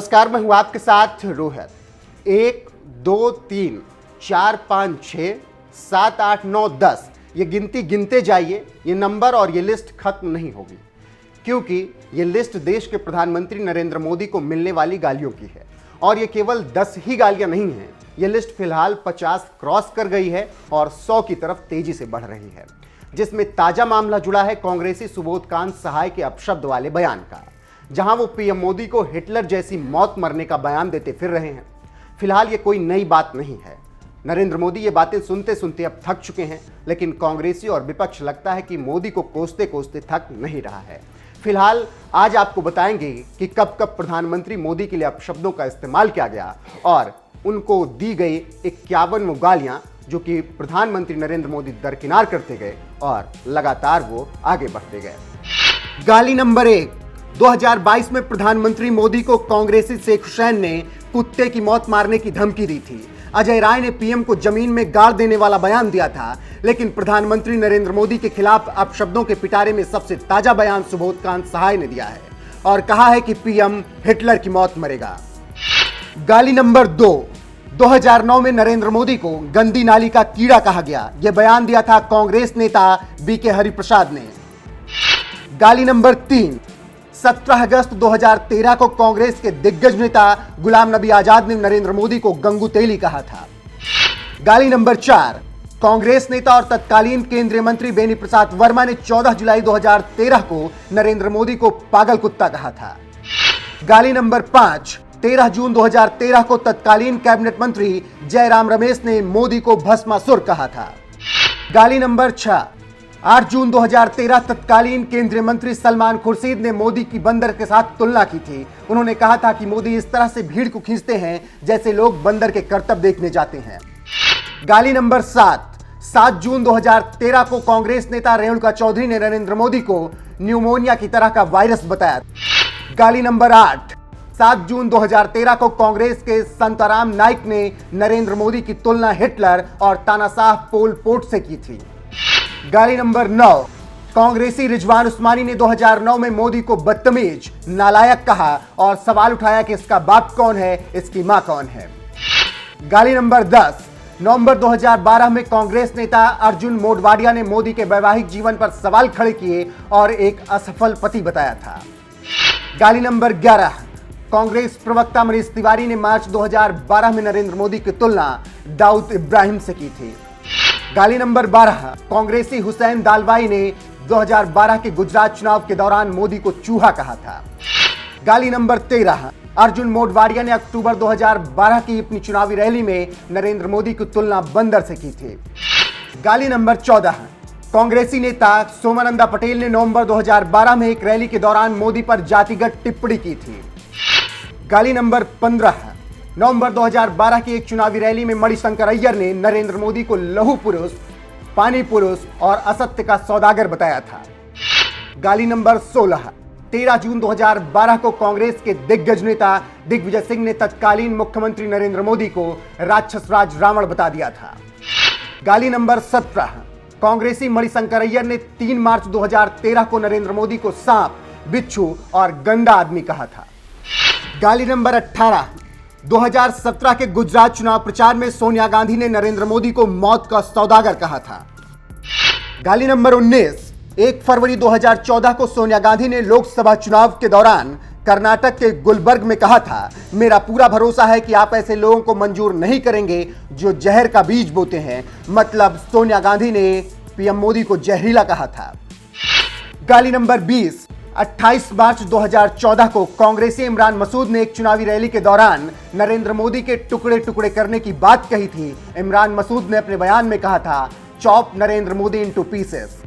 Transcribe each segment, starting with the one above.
नमस्कार, मैं हूं आपके साथ रोहित। 1 2 3 4 5 6 7 8 9 10 ये गिनती गिनते जाइए। ये नंबर और ये लिस्ट खत्म नहीं होगी, क्योंकि ये लिस्ट देश के प्रधानमंत्री नरेंद्र मोदी को मिलने वाली गालियों की है। और ये केवल 10 ही गालियां नहीं हैं, ये लिस्ट फिलहाल 50 क्रॉस कर गई है और 100 की तरफ तेजी से बढ़ रही है, जिसमें ताजा मामला जुड़ा है कांग्रेसी सुबोधकांत सहाय के अपशब्द वाले बयान का, जहां वो पीएम मोदी को हिटलर जैसी मौत मरने का बयान देते फिर रहे हैं। फिलहाल ये कोई नई बात नहीं है, नरेंद्र मोदी ये बातें सुनते सुनते अब थक चुके हैं, लेकिन कांग्रेसी और विपक्ष लगता है कि मोदी को कोसते कोसते थक नहीं रहा है। फिलहाल आज आपको बताएंगे कि कब कब प्रधानमंत्री मोदी के लिए अपशब्दों का इस्तेमाल किया गया और उनको दी गई 51 गालियां, जो कि प्रधानमंत्री नरेंद्र मोदी दरकिनार करते गए और लगातार वो आगे बढ़ते गए। गाली नंबर 1, 2022 में प्रधानमंत्री मोदी को कांग्रेसी शेख हुसैन ने कुत्ते की मौत मारने की धमकी दी थी। अजय राय ने पीएम को जमीन में गाड़ देने वाला बयान दिया था, लेकिन प्रधानमंत्री नरेंद्र मोदी के खिलाफ अपशब्दों के पिटारे में सबसे ताजा बयान सुबोधकांत सहाय ने दिया है और कहा है कि पीएम हिटलर की मौत मरेगा। गाली नंबर 2, 2009 में नरेंद्र मोदी को गंदी नाली का कीड़ा कहा गया। यह बयान दिया था कांग्रेस नेता बीके हरिप्रसाद ने। गाली नंबर 3, 17 अगस्त 2013 को कांग्रेस के दिग्गज नेता गुलाम नबी आजाद ने नरेंद्र मोदी को गंगू तेली कहा था। गाली नंबर 4, कांग्रेस नेता और तत्कालीन केंद्रीय मंत्री बेनी प्रसाद वर्मा ने 14 जुलाई 2013 को नरेंद्र मोदी को पागल कुत्ता कहा था। गाली नंबर 5, 13 जून 2013 को तत्कालीन कैबिनेट मंत्री जयराम रमेश ने मोदी को भस्मासुर कहा था। गाली नंबर 6, 8 जून 2013 तत्कालीन केंद्रीय मंत्री सलमान खुर्शीद ने मोदी की बंदर के साथ तुलना की थी। उन्होंने कहा था कि मोदी इस तरह से भीड़ को खींचते हैं जैसे लोग बंदर के करतब देखने जाते हैं। गाली नंबर 7 जून 2013 को कांग्रेस नेता रेणुका चौधरी ने नरेंद्र मोदी को न्यूमोनिया की तरह का वायरस बताया। गाली नंबर 8, 7 जून 2013 को कांग्रेस के संताराम नाइक ने नरेंद्र मोदी की तुलना हिटलर और तानाशाह पोल पोट से की थी। गाली नंबर 9, कांग्रेसी रिजवान उस्मानी ने 2009 में मोदी को बदतमीज, नालायक कहा और सवाल उठाया कि इसका बाप कौन है, इसकी मां कौन है। गाली नंबर 10, नवंबर 2012 में कांग्रेस नेता अर्जुन मोढवाडिया ने मोदी के वैवाहिक जीवन पर सवाल खड़े किए और एक असफल पति बताया था। गाली नंबर 11, कांग्रेस प्रवक्ता मनीष तिवारी ने मार्च 2012 में नरेंद्र मोदी की तुलना दाऊद इब्राहिम से की थी। गाली नंबर 12, कांग्रेसी हुसैन दालवाई ने 2012 के गुजरात चुनाव के दौरान मोदी को चूहा कहा था। गाली नंबर 13, अर्जुन मोढवाडिया ने अक्टूबर 2012 की अपनी चुनावी रैली में नरेंद्र मोदी की तुलना बंदर से की थी। गाली नंबर 14, कांग्रेसी नेता सोमानंदा पटेल ने नवंबर 2012 में एक रैली के दौरान मोदी पर जातिगत टिप्पणी की थी। गाली नंबर 15, नवंबर 2012 की एक चुनावी रैली में मणिशंकर अय्यर ने नरेंद्र मोदी को लहू पुरुष, पानी पुरुष और असत्य का सौदागर बताया था। गाली नंबर 16, 13 जून 2012 को कांग्रेस के दिग्गज नेता दिग्विजय सिंह ने तत्कालीन मुख्यमंत्री नरेंद्र मोदी को राक्षस राज रावण बता दिया था। गाली नंबर 17, कांग्रेसी मणिशंकर अय्यर ने 3 मार्च 2013 को नरेंद्र मोदी को सांप, बिच्छू और गंदा आदमी कहा था। गाली नंबर 18, 2017 के गुजरात चुनाव प्रचार में सोनिया गांधी ने नरेंद्र मोदी को मौत का सौदागर कहा था। गाली नंबर 19, 1 फरवरी 2014 को सोनिया गांधी ने लोकसभा चुनाव के दौरान कर्नाटक के गुलबर्ग में कहा था, मेरा पूरा भरोसा है कि आप ऐसे लोगों को मंजूर नहीं करेंगे जो जहर का बीज बोते हैं। मतलब सोनिया गांधी ने पीएम मोदी को जहरीला कहा था। गाली नंबर 20, 28 मार्च 2014 को कांग्रेसी इमरान मसूद ने एक चुनावी रैली के दौरान नरेंद्र मोदी के टुकड़े टुकड़े करने की बात कही थी। इमरान मसूद ने अपने बयान में कहा था, chop Narendra Modi into pieces.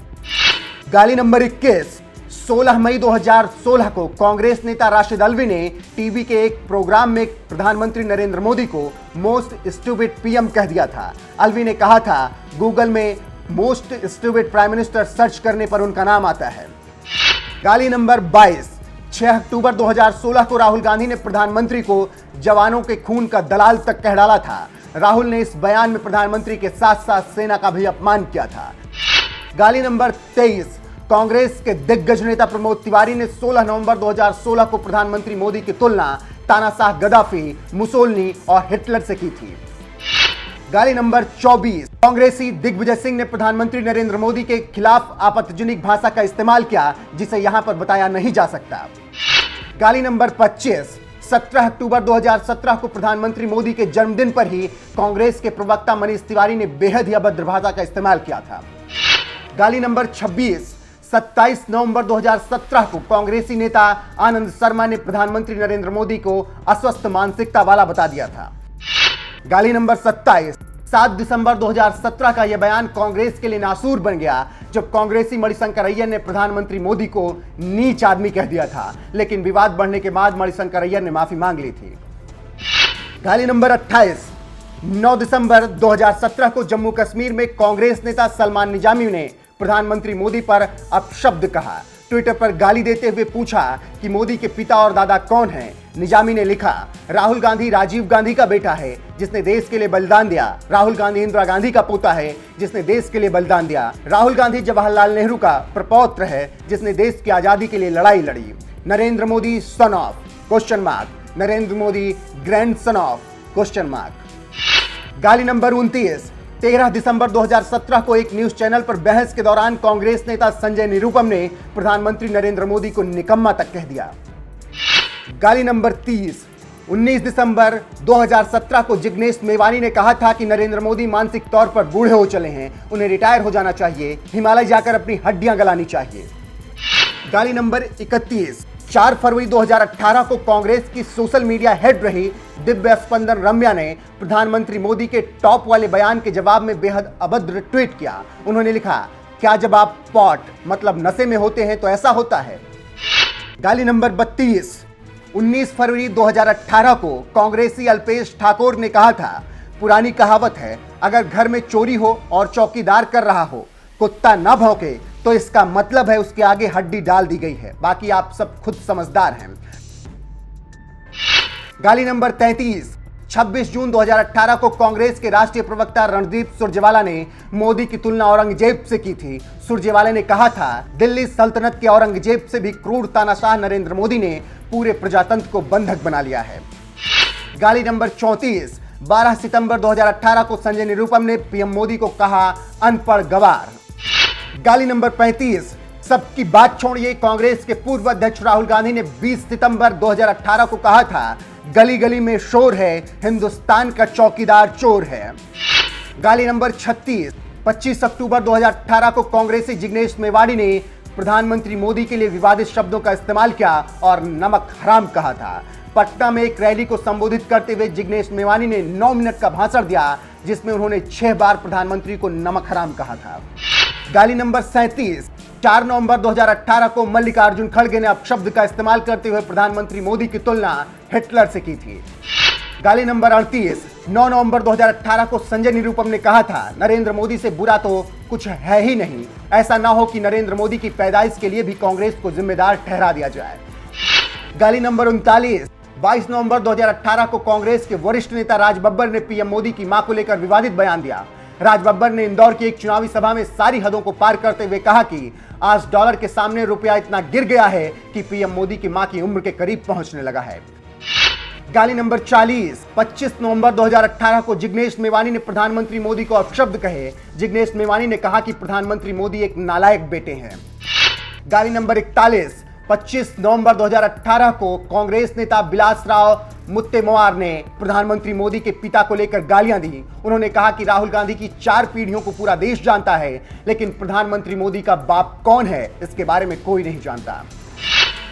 गाली नंबर 21, 16 मई 2016 को कांग्रेस नेता राशिद अल्वी ने टीवी के एक प्रोग्राम में प्रधानमंत्री नरेंद्र मोदी को मोस्ट स्टूपिड पीएम कह दिया था। अल्वी ने कहा था, गूगल में most stupid prime minister search करने पर उनका नाम आता है। गाली नंबर 22, 6 अक्टूबर 2016 को राहुल गांधी ने प्रधानमंत्री को जवानों के खून का दलाल तक कह डाला था। राहुल ने इस बयान में प्रधानमंत्री के साथ साथ सेना का भी अपमान किया था। गाली नंबर 23, कांग्रेस के दिग्गज नेता प्रमोद तिवारी ने 16 नवंबर 2016 को प्रधानमंत्री मोदी की तुलना तानाशाह गद्दाफी, मुसोलिनी और हिटलर से की थी। गाली नंबर 24, कांग्रेसी दिग्विजय सिंह ने प्रधानमंत्री नरेंद्र मोदी के खिलाफ आपत्तिजनक भाषा का इस्तेमाल किया जिसे यहां पर बताया नहीं जा सकता। गाली नंबर 25, 17 अक्टूबर 2017 को प्रधानमंत्री मोदी के जन्मदिन पर ही कांग्रेस के प्रवक्ता मनीष तिवारी ने बेहद ही अभद्र भाषा का इस्तेमाल किया था। गाली नंबर 26, 27 नवंबर 2017 को कांग्रेसी नेता आनंद शर्मा ने प्रधानमंत्री नरेंद्र मोदी को अस्वस्थ मानसिकता वाला बता दिया था। गाली नंबर 27, 7 दिसंबर 2017 का यह बयान कांग्रेस के लिए नासूर बन गया जब कांग्रेसी मणिशंकर अय्यर ने प्रधानमंत्री मोदी को नीच आदमी कह दिया था, लेकिन विवाद बढ़ने के बाद मणिशंकर अय्यर ने माफी मांग ली थी। गाली नंबर 28, 9 दिसंबर 2017 को जम्मू कश्मीर में कांग्रेस नेता सलमान निजामी ने प्रधानमंत्री मोदी पर अपशब्द कहा। ट्विटर पर गाली देते हुए पूछा कि मोदी के पिता और दादा कौन हैं। निजामी ने लिखा, राहुल गांधी राजीव गांधी का बेटा है जिसने देश के लिए बलिदान दिया। राहुल गांधी इंदिरा गांधी का पोता है जिसने देश के लिए बलिदान दिया। राहुल गांधी जवाहरलाल नेहरू का प्रपौत्र है जिसने देश की आजादी के लिए लड़ाई लड़ी। Narendra Modi son of question mark, Narendra Modi grand son of question mark. गाली नंबर 29, 13 दिसंबर 2017 को एक न्यूज चैनल पर बहस के दौरान कांग्रेस नेता संजय निरुपम ने प्रधानमंत्री नरेंद्र मोदी को निकम्मा तक कह दिया। गाली नंबर 30, 19 दिसंबर 2017 को जिग्नेश मेवानी ने कहा था कि नरेंद्र मोदी मानसिक तौर पर बूढ़े हो चले हैं, उन्हें रिटायर हो जाना चाहिए, हिमालय जाकर अपनी हड्डियां गलानी चाहिए। गाली नंबर 31, 4 फरवरी 2018 को कांग्रेस की सोशल मीडिया हेड रही दिव्या स्पंदन रम्या ने प्रधानमंत्री मोदी के टॉप वाले बयान के जवाब में बेहद अभद्र ट्वीट किया। उन्होंने लिखा, क्या जब आप पॉट मतलब नशे में होते हैं तो ऐसा होता है। गाली नंबर 32, 19 फरवरी 2018 को कांग्रेसी अल्पेश ठाकुर ने कहा था, पुरानी कहावत है अगर घर में चोरी हो और चौकीदार कर रहा हो, कुत्ता न भौंके तो इसका मतलब है उसके आगे हड्डी डाल दी गई है, बाकी आप सब खुद समझदार हैं। गाली नंबर 33, 26 जून 2018 को कांग्रेस के राष्ट्रीय प्रवक्ता रणदीप सुरजेवाला ने मोदी की तुलना औरंगजेब से की थी। सुरजेवाला ने कहा था, दिल्ली सल्तनत के औरंगजेब से भी क्रूर तानाशाह नरेंद्र मोदी ने पूरे प्रजातंत्र को बंधक बना लिया है। गाली नंबर 34, 12 सितंबर 2018 को संजय निरुपम ने पीएम मोदी को कहा अनपढ़ गवार। गाली नंबर 35, सबकी बात छोड़िए, कांग्रेस के पूर्व अध्यक्ष राहुल गांधी ने 20 सितंबर 2018 को कहा था, गली गली में शोर है, हिंदुस्तान का चौकीदार चोर है। गाली नंबर 36, 25 अक्टूबर 2018 को कांग्रेसी जिग्नेश मेवानी ने प्रधानमंत्री मोदी के लिए विवादित शब्दों का इस्तेमाल किया और नमक हराम कहा था। पटना में एक रैली को संबोधित करते हुए जिग्नेश मेवानी ने 9 मिनट का भाषण दिया जिसमें उन्होंने 6 बार प्रधानमंत्री को नमक हराम कहा था। गाली नंबर 37, 4 नवंबर 2018 को मल्लिकार्जुन खड़गे ने अपशब्द का इस्तेमाल करते हुए प्रधानमंत्री मोदी की तुलना हिटलर से की थी। गाली नंबर 38, 9 नवंबर 2018 को संजय निरुपम ने कहा था, नरेंद्र मोदी से बुरा तो कुछ है ही नहीं, ऐसा ना हो कि नरेंद्र मोदी की पैदाइश के लिए भी कांग्रेस को जिम्मेदार ठहरा दिया जाए। गाली नंबर 39, 22 नवंबर 2018 को कांग्रेस के वरिष्ठ नेता राज बब्बर ने पीएम मोदी की मां को लेकर विवादित बयान दिया। राज बब्बर ने इंदौर की एक चुनावी सभा में सारी हदों को पार करते हुए कहा कि आज डॉलर के सामने रुपया इतना गिर गया है कि पीएम मोदी की मां की उम्र के करीब पहुंचने लगा है। गाली नंबर 40, 25 नवंबर 2018 को जिग्नेश मेवानी ने प्रधानमंत्री मोदी को अपशब्द कहे। जिग्नेश मेवानी ने कहा कि प्रधानमंत्री मोदी एक नालायक बेटे हैं। गाली नंबर 41, 25 नवंबर 2018 को कांग्रेस नेता बिलासराव मुत्तेमवार ने प्रधानमंत्री मोदी के पिता को लेकर गालियां दी। उन्होंने कहा कि राहुल गांधी की 4 पीढ़ियों को पूरा देश जानता है, लेकिन प्रधानमंत्री मोदी का बाप कौन है इसके बारे में कोई नहीं जानता।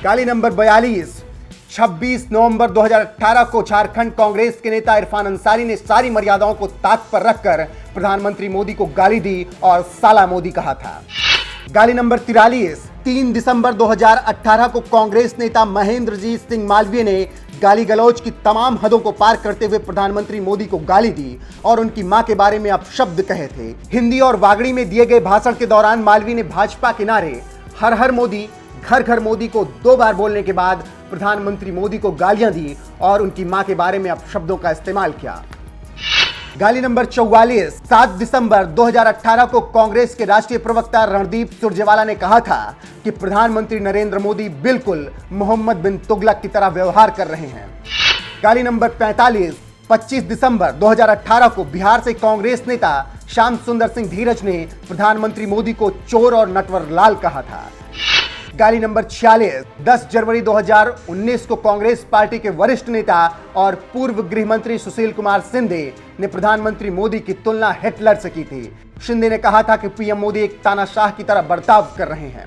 गाली नंबर 42, 26 नवंबर 2018 को झारखंड कांग्रेस के नेता इरफान अंसारी ने सारी मर्यादाओं को ताक पर रखकर प्रधानमंत्री मोदी को गाली दी और साला मोदी कहा था। गाली नंबर 43, 3 दिसंबर 2018 को कांग्रेस नेता महेंद्रजीत सिंह मालवीय ने गाली गलौज की तमाम हदों को पार करते हुए प्रधानमंत्री मोदी को गाली दी और उनकी मां के बारे में अपशब्द कहे थे। हिंदी और वागड़ी में दिए गए भाषण के दौरान मालवीय ने भाजपा के नारे हर हर मोदी घर घर मोदी को 2 बार बोलने के बाद प्रधानमंत्री मोदी को गालियां दी और उनकी मां के बारे में अपशब्दों का इस्तेमाल किया। गाली नंबर 44, 7 दिसंबर 2018 को कांग्रेस के राष्ट्रीय प्रवक्ता रणदीप सुरजेवाला ने कहा था कि प्रधानमंत्री नरेंद्र मोदी बिल्कुल मोहम्मद बिन तुगलक की तरह व्यवहार कर रहे हैं। गाली नंबर 45, 25 दिसंबर 2018 को बिहार से कांग्रेस नेता श्याम सुंदर सिंह धीरज ने प्रधानमंत्री मोदी को चोर और नटवर लाल कहा था। गाली नंबर 46, 10 जनवरी 2019 को कांग्रेस पार्टी के वरिष्ठ नेता और पूर्व गृह मंत्री सुशील कुमार शिंदे ने प्रधानमंत्री मोदी की तुलना हिटलर से की थी। शिंदे ने कहा था कि पीएम मोदी एक तानाशाह की तरह बर्ताव कर रहे हैं।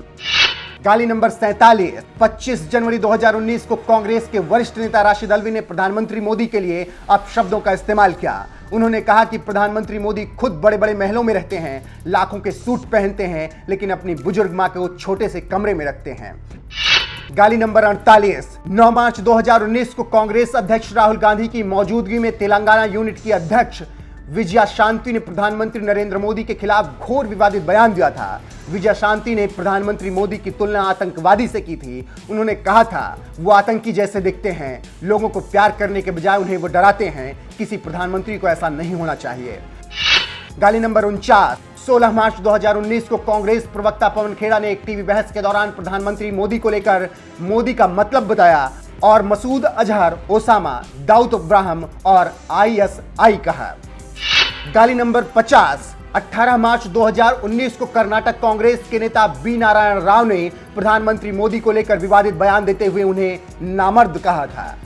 गाली नंबर 47, 25 जनवरी 2019 को कांग्रेस के वरिष्ठ नेता राशिद अल्वी ने प्रधानमंत्री मोदी के लिए अपशब्दों का इस्तेमाल किया। उन्होंने कहा कि प्रधानमंत्री मोदी खुद बड़े बड़े महलों में रहते हैं, लाखों के सूट पहनते हैं, लेकिन अपनी बुजुर्ग मां को छोटे से कमरे में रखते हैं। गाली नंबर 48, 9 मार्च 2019 को कांग्रेस अध्यक्ष राहुल गांधी की मौजूदगी में तेलंगाना यूनिट की अध्यक्ष विजया शांति ने प्रधानमंत्री नरेंद्र मोदी के खिलाफ घोर विवादित बयान दिया था। विजया शांति ने प्रधानमंत्री मोदी की तुलना आतंकवादी से की थी। उन्होंने कहा था वो आतंकी जैसे दिखते हैं, लोगों को प्यार करने के बजाय उन्हें वो डराते हैं। किसी प्रधानमंत्री को ऐसा नहीं होना चाहिए। गाली नंबर 49, 16 मार्च 2019 को कांग्रेस प्रवक्ता पवन खेड़ा ने एक टीवी बहस के दौरान प्रधानमंत्री मोदी को लेकर मोदी का मतलब बताया और मसूद अजहर, ओसामा, दाऊद इब्राहिम और ISI कहा। गाली नंबर 50, 18 मार्च 2019 को कर्नाटक कांग्रेस के नेता बी नारायण राव ने प्रधानमंत्री मोदी को लेकर विवादित बयान देते हुए उन्हें नामर्द कहा था।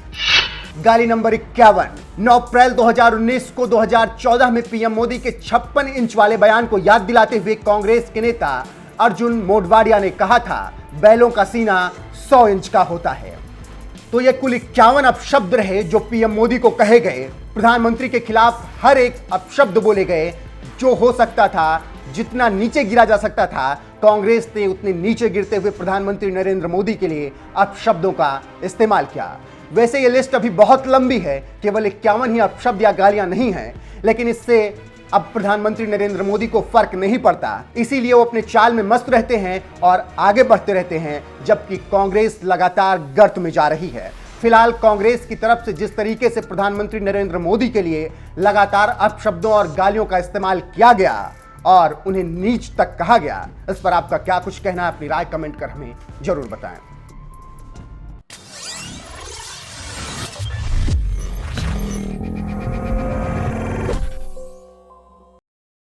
गाली नंबर 51, 9 अप्रैल 2019 को 2014 में पीएम मोदी के 56 इंच वाले बयान को याद दिलाते हुए कांग्रेस के नेता अर्जुन मोढवाडिया ने कहा था बैलों का सीना 100 इंच का होता है। तो ये कुल 51 अपशब्द रहे जो पीएम मोदी को कहे गए। प्रधानमंत्री के खिलाफ हर एक अपशब्द बोले गए जो हो सकता था, जितना नीचे गिरा जा सकता था। कांग्रेस ने उतने नीचे गिरते हुए प्रधानमंत्री नरेंद्र मोदी के लिए अपशब्दों का इस्तेमाल किया। वैसे ये लिस्ट अभी बहुत लंबी है, केवल 51 ही अपशब्द या गालियां नहीं हैं, लेकिन इससे अब प्रधानमंत्री नरेंद्र मोदी को फर्क नहीं पड़ता। इसीलिए वो अपने चाल में मस्त रहते हैं और आगे बढ़ते रहते हैं, जबकि कांग्रेस लगातार गर्त में जा रही है। फिलहाल कांग्रेस की तरफ से जिस तरीके से प्रधानमंत्री नरेंद्र मोदी के लिए लगातार अपशब्दों और गालियों का इस्तेमाल किया गया और उन्हें नीच तक कहा गया, इस पर आपका क्या कुछ कहना है? अपनी राय कमेंट कर हमें जरूर बताएं।